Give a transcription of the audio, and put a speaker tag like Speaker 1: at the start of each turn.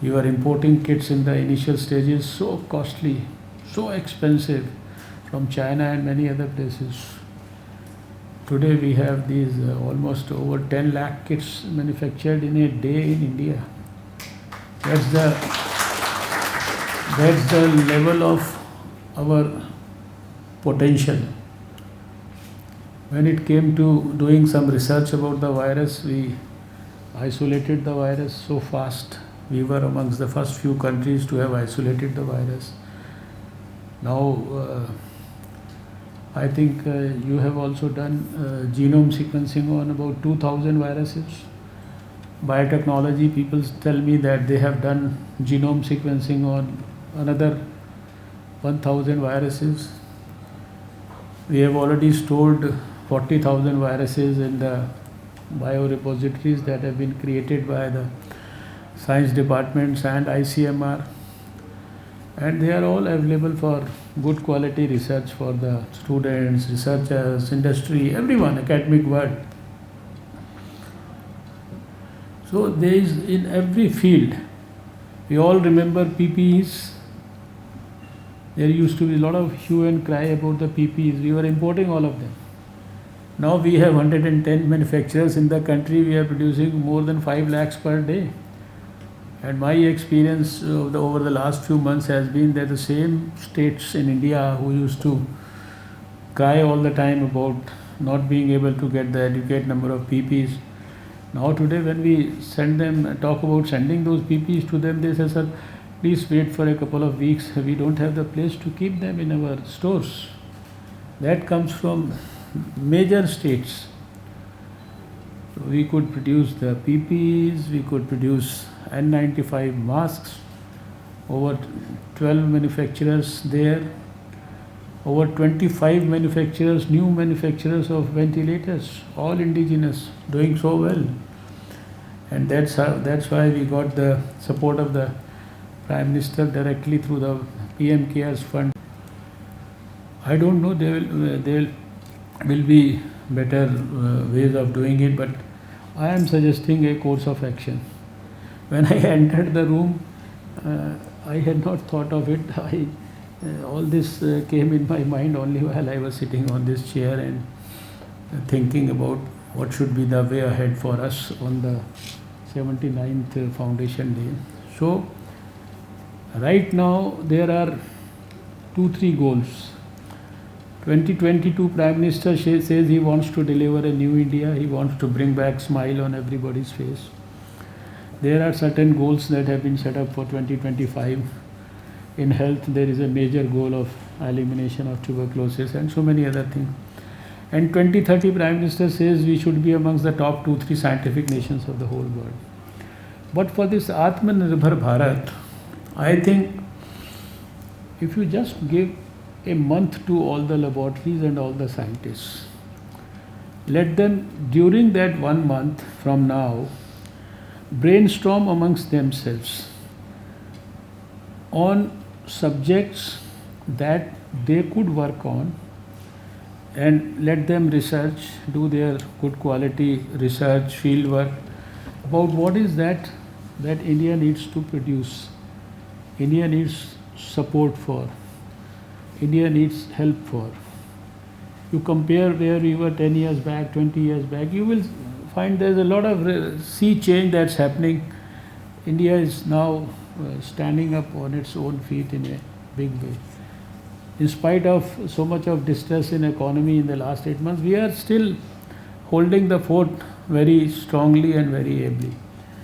Speaker 1: We were importing kits in the initial stages, so costly, so expensive from China and many other places. Today we have these almost over 10 lakh kits manufactured in a day in India. That's the level of our potential. When it came to doing some research about the virus, we isolated the virus so fast. We were amongst the first few countries to have isolated the virus. Now, I think you have also done genome sequencing on about 2000 viruses. Biotechnology people tell me that they have done genome sequencing on another 1000 viruses. We have already stored 40,000 viruses in the biorepositories that have been created by the science departments and ICMR, and they are all available for good quality research for the students, researchers, industry, everyone, academic world. So there is in every field. We all remember PPEs. There used to be a lot of hue and cry about the PPEs. We were importing all of them. Now we have 110 manufacturers in the country. We are producing more than 5 lakhs per day. And my experience over the last few months has been that the same states in India who used to cry all the time about not being able to get the adequate number of PPEs, now today when we send them, talk about sending those PPEs to them, they say, sir, please wait for a couple of weeks. We don't have the place to keep them in our stores. That comes from major states. So we could produce the PPEs, we could produce N95 masks, over 12 manufacturers there, over 25 manufacturers, new manufacturers of ventilators, all indigenous, doing so well. And that's why we got the support of the Prime Minister directly through the PM Cares Fund. I don't know, there will be better ways of doing it, but I am suggesting a course of action. When I entered the room, I had not thought of it. All this came in my mind only while I was sitting on this chair and thinking about what should be the way ahead for us on the 79th Foundation Day. So, right now there are 2-3 goals. 2022 Prime Minister says he wants to deliver a new India. He wants to bring back smile on everybody's face. There are certain goals that have been set up for 2025. In health, there is a major goal of elimination of tuberculosis and so many other things. And 2030 Prime Minister says we should be amongst the top 2-3 scientific nations of the whole world. But for this Atmanirbhar Bharat, I think if you just give a month to all the laboratories and all the scientists, let them during that 1 month from now brainstorm amongst themselves on subjects that they could work on, and let them research, do their good quality research, field work about what is that India needs to produce, India needs support for, India needs help for. You compare where we were 10 years back, 20 years back, you will find there's a lot of sea change that's happening. India is now standing up on its own feet in a big way. In spite of so much of distress in economy in the last 8 months, we are still holding the fort very strongly and very ably.